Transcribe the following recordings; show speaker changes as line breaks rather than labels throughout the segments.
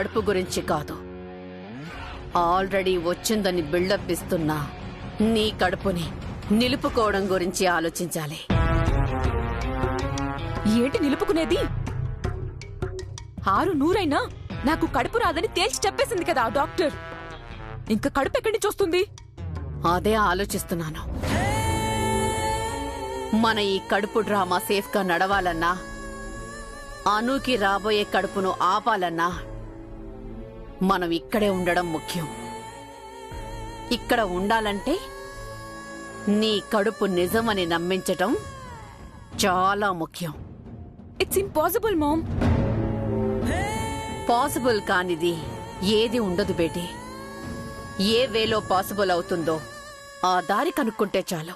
కడుపు గురించి కాదు, ఆల్రెడీ వచ్చిందని బిల్డప్ ఇస్తున్నా నీ కడుపుని నిలుపుకోవడం గురించి ఆలోచించాలి.
ఏంటి నిలుపుకునేది? 600 నాకు కడుపు రాదని తేల్చి చెప్పేసింది కదా ఆ డాక్టర్. ఇంకా కడుపు ఎక్కడి నుంచి వస్తుంది?
అదే ఆలోచిస్తున్నాను. మన ఈ కడుపు డ్రామా సేఫ్గా నడవాలన్నా, అనూకి రాబోయే కడుపును ఆపాలన్నా మనం ఇక్కడే ఉండడం ముఖ్యం. ఇక్కడ ఉండాలంటే నీ కడుపు నిజమని నమ్మించటం చాలా ముఖ్యం.
It's impossible ma'am.
పాసిబుల్ కానిది ఏది ఉండదు బేటీ. ఏ వేలో పాసిబుల్ అవుతుందో ఆ దారి కనుక్కుంటే చాలు.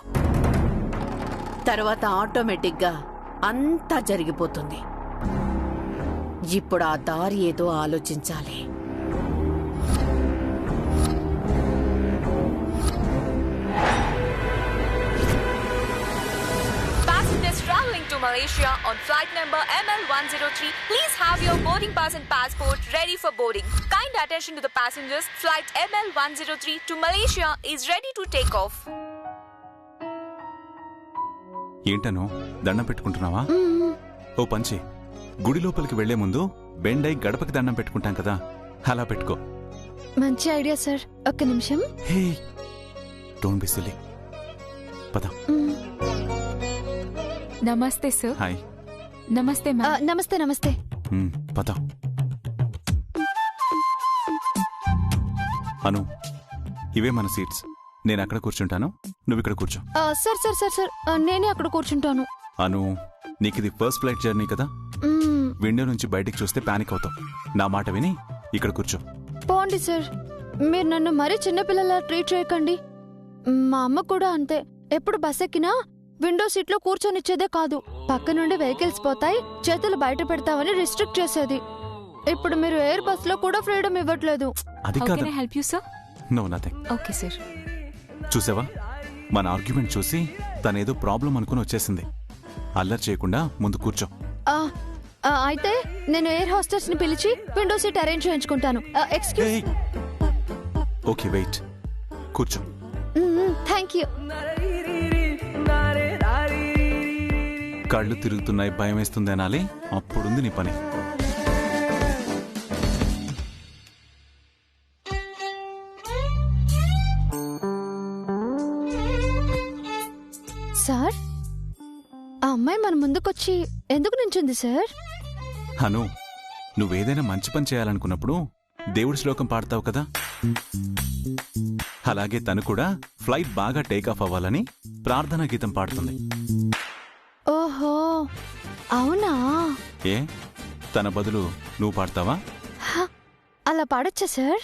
తర్వాత ఆటోమేటిక్గా అంతా జరిగిపోతుంది. ఇప్పుడు ఆ దారి ఏదో ఆలోచించాలి.
To Malaysia on flight number ML103, please have your boarding pass and passport ready for boarding. Kind attention to the passengers. Flight ML103 to Malaysia is ready to take off.
ఏంటను దండం పెట్టుకుంటున్నావా? ఓ పంచి, గుడి లోపలికి వెళ్లే ముందు బెండై గడపకి దండం పెట్టుకుంటాం కదా, అలా పెట్టుకో.
మంచి ఐడియా సార్. ఒక్క నిమిషం.
హే, డోంట్ బి సిల్లీ. పద.
నమస్తే సార్.
హాయ్.
నమస్తే మ్యామ్.
నమస్తే నమస్తే.
పద. అను, ఇవే మన సీట్స్. నేను అక్కడ కూర్చుంటాను, నువ్వు ఇక్కడ కూర్చో.
సార్ సార్ సార్ సార్ నేనే అక్కడ కూర్చుంటాను.
అను, నీకు ఇది ఫస్ట్ ఫ్లైట్ జర్నీ కదా, విండో నుంచి బయటికి చూస్తే పానిక్ అవుతావు. నా మాట విని ఇక్కడ కూర్చో.
పోండి సార్, మీరు నన్ను మరీ చిన్నపిల్లలా ట్రీట్ చేయకండి. మా అమ్మ కూడా అంతే. ఎప్పుడు బస్ ఎక్కినా విండో సీట్ లో కూర్చొనిచ్చేదే కాదు, పక్క నుండి వెహికల్స్ పోతాయి, చేతులు బయట పెడతామని రిస్ట్రిక్ట్ చేసేది. ఇప్పుడు మీరు ఎయిర్ బస్ లో కూడా ఫ్రీడమ్ ఇవ్వట్లేదు.
అది కాదు.
Help you sir?
No nothing.
Okay sir.
చూసావా, మన ఆర్గ్యుమెంట్ చూసి తనేదో ప్రాబ్లం అనుకుని వచ్చేసింది. అల్లరి చేయకుండా ముందు కూర్చో.
అయితే నేను ఎయిర్ హోస్టెస్ ని పిలిచి విండో సీట్ అరేంజ్ చేయించుకుంటాను. ఎక్స్క్యూజ్.
Okay, wait. కూర్చో.
Thank you.
కళ్ళు తిరుగుతున్నాయి, భయం వేస్తుంది అనాలి. అప్పుడుంది నీ పని.
సార్, ఆ అమ్మాయి మన ముందుకొచ్చి ఎందుకు నించుంది సార్?
హను, నువ్వేదైనా మంచి పని చేయాలనుకున్నప్పుడు దేవుడి శ్లోకం పాడతావు కదా, అలాగే తను కూడా ఫ్లైట్ బాగా టేక్ ఆఫ్ అవ్వాలని ప్రార్థనా గీతం పాడుతుంది.
ఓహో, అవునా?
ఏ, తన బదులు నువ్వు పాడతావా?
అలా పాడొచ్చా సార్?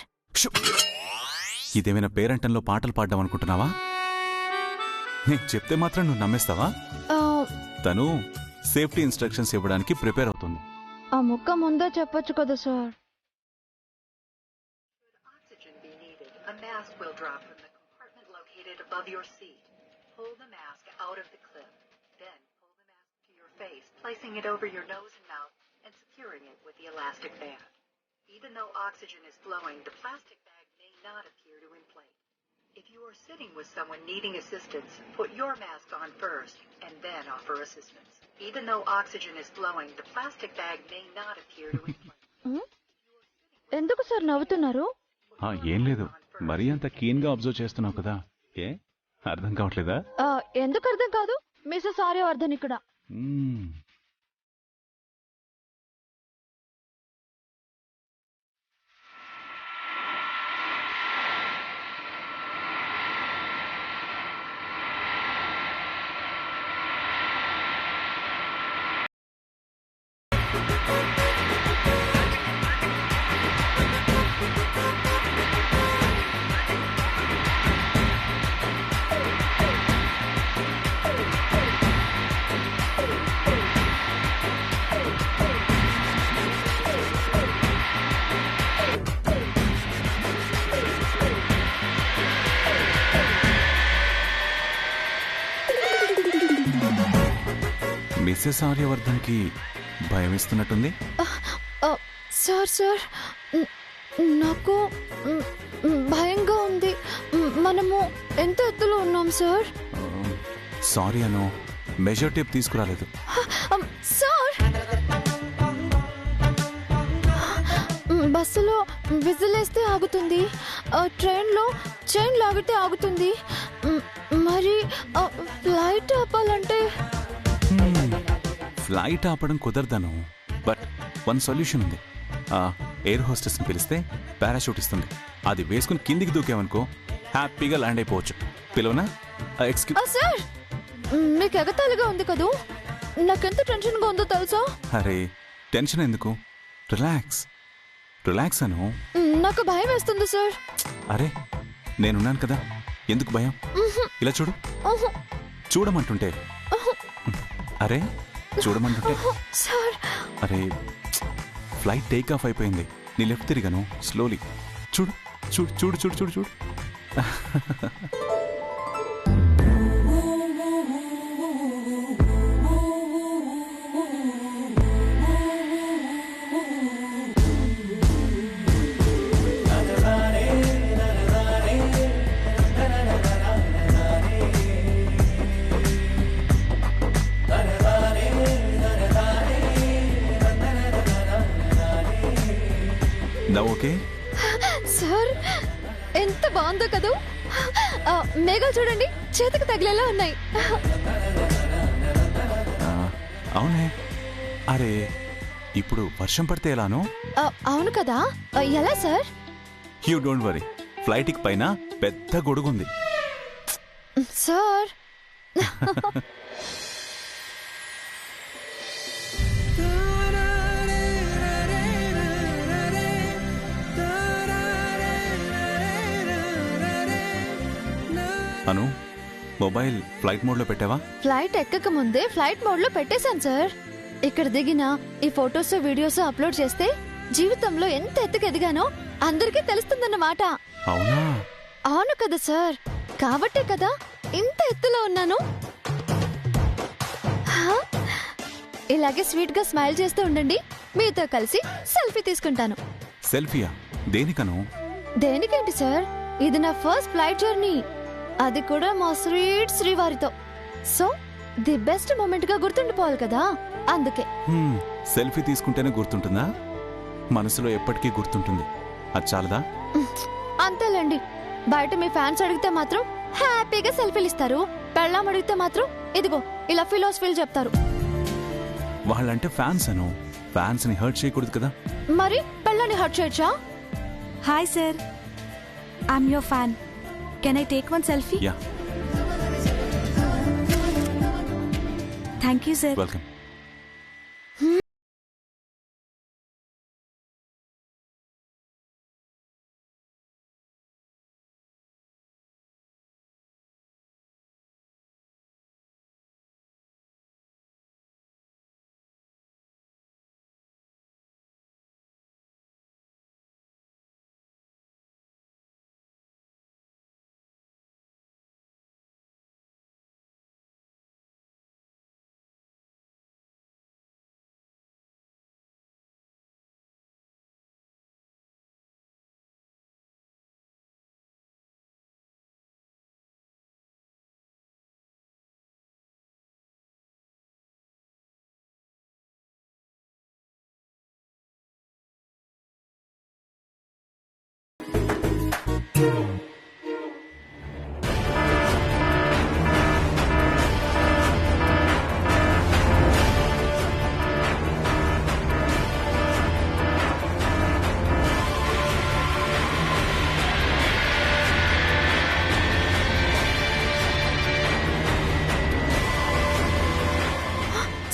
ఇదేమైనా పేరంటంలో పాటలు పాడడం అనుకుంటున్నావా? నేను చెప్తే మాత్రం నువ్వు నమ్మేస్తావా? తను సేఫ్టీ ఇన్స్ట్రక్షన్స్ ఇవ్వడానికి ప్రిపేర్ అవుతుంది.
ఆ ముక్క ముందే చెప్పొచ్చు కదా sir.
Placing it over your nose and mouth and securing it with the elastic band. Even though oxygen is flowing, the plastic bag may not appear to inflate. If you are sitting with someone needing assistance, put your mask on first and then offer assistance. Even though oxygen is flowing, the plastic bag may not appear to inflate.
ఎందుకు sir నవ్వుతున్నారు?
ఏం లేదు, మరీ అంత keen గా observe చేస్తున్నావు కదా, ఏ అర్థం కావట్లేదా?
ఎందుకు అర్థం కాదు? మిసెస్ ఆర్యవర్ధన్ ఇక్కడ.
మిసెస్ ఆర్యవర్ధన్ కి భయం ఇస్తున్నట్టుంది.
సార్ సార్ నాకు భయంగా ఉంది. మనము ఎంత ఎత్తులో ఉన్నాం సార్?
సారీ అను, మెజర్ టేప్ తీసుకురాలేదు.
సార్, బస్సులో విజిలేస్తే ఆగుతుంది, ట్రైన్లో చైన్ లాగితే ఆగుతుంది, మరి ఫ్లైట్ ఆపాలంటే?
ఫ్లైట్ ఆపడం కుదరదను, బట్ వన్ సొల్యూషన్ ఉంది. ఎయిర్ హోస్టెస్ని పిలిస్తే పారాషూట్ ఇస్తుంది. అది వేసుకుని కిందికి దూకేమనుకో, హ్యాపీగా ల్యాండ్ అయిపోవచ్చు. పిలవనా? ఎక్స్క్యూజ్.
సార్, మీకు ఎగతాళిగా ఉంది కదూ, నాకెంత టెన్షన్గా ఉందో తెలుసా?
అరే టెన్షన్ ఎందుకు, రిలాక్స్ రిలాక్స్ అను.
నాకు భయం వేస్తుంది సార్.
అరే నేనున్నాను కదా, ఎందుకు భయం? ఇలా చూడు. చూడమంటుంటే. అరే చూడమంటుంటే.
సార్,
అరే ఫ్లైట్ టేక్ ఆఫ్ అయిపోయింది. నీ లెఫ్ట్ తిరిగాను, స్లోలీ. చూడు చూడు చూడు చూడు చూడు చూడు. నా ఓకే
సార్, ఎంత బాగుందో కదూ. మేఘాలు చూడండి, చేతికి తగిలేలా ఉన్నాయి.
అవునే. అరే ఇప్పుడు వర్షం పడితే ఎలానో?
అవును కదా, ఎలా సార్?
యూ డోంట్ వరీ, ఫ్లైట్కి పైన పెద్ద గొడుగుంది.
సార్,
అను, మొబైల్ ఫ్లైట్ మోడ్లో పెట్టావా?
ఫ్లైట్ ఎక్కక ముందే ఫ్లైట్ మోడ్ లో పెట్టేశాను సార్. ఇక్కడ దిగిన ఈ ఫొటోస్ వీడియోస్ అప్లోడ్ చేస్తే జీవితంలో ఎంత ఎత్తుకు ఎదిగానో అందరికీ తెలుస్తుందన్నమాట.
అవునా?
అవును కదా సార్, కాబట్టే కదా ఇంత ఎత్తులో ఉన్నాను. హా? ఇలాగే స్వీట్ గా స్మైల్ చేస్తూ ఉండండి, మీతో కలిసి సెల్ఫీ తీసుకుంటాను.
సెల్ఫీయా? దేనికను?
దేనికేంటి సార్, ఇది నా ఫస్ట్ ఫ్లైట్ జర్నీ, అది కూడా మా స్వీట్ శ్రీవారితో. సో ది బెస్ట్ మూమెంట్ గా గుర్తుండిపోవాలి కదా, అందుకే.
సెల్ఫీ తీసుకుంటేనే గుర్తుంటుందా? మనసులో ఎప్పటికీ గుర్తుంటుంది, అది చాలదా?
అంతేలేండి, బయట మీ ఫ్యాన్స్ అడిగితే మాత్రం హ్యాపీగా సెల్ఫీలు ఇస్తారు, పెళ్ళాం అడిగితే మాత్రం ఇదిగో ఇలా ఫిలాసఫీలు చెప్తారు.
వాళ్ళంటే ఫ్యాన్స్ అను, ఫ్యాన్స్ ని హర్ట్ చేయకూడదు కదా.
మరి పెళ్ళాన్ని హర్ట్ చేయొచ్చా?
Hi sir, I'm your fan. Can I take one selfie?
Yeah,
Thank you sir.
Welcome.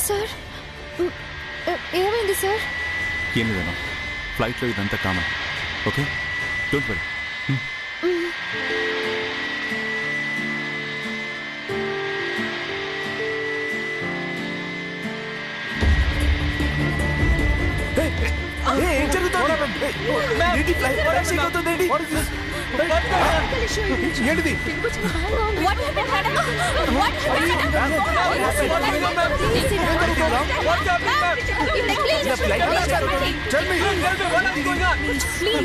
Sir, ఏమైంది సార్?
ఏం లేదమ్మా, ఫ్లైట్లో ఇదంతా కామన్. Okay, don't worry.
ఏం జరుగుతుంది? ఏంటి ఫ్లైట్ షేక్ అవుతుంది ఏంటి? ఏంటిది?
Please.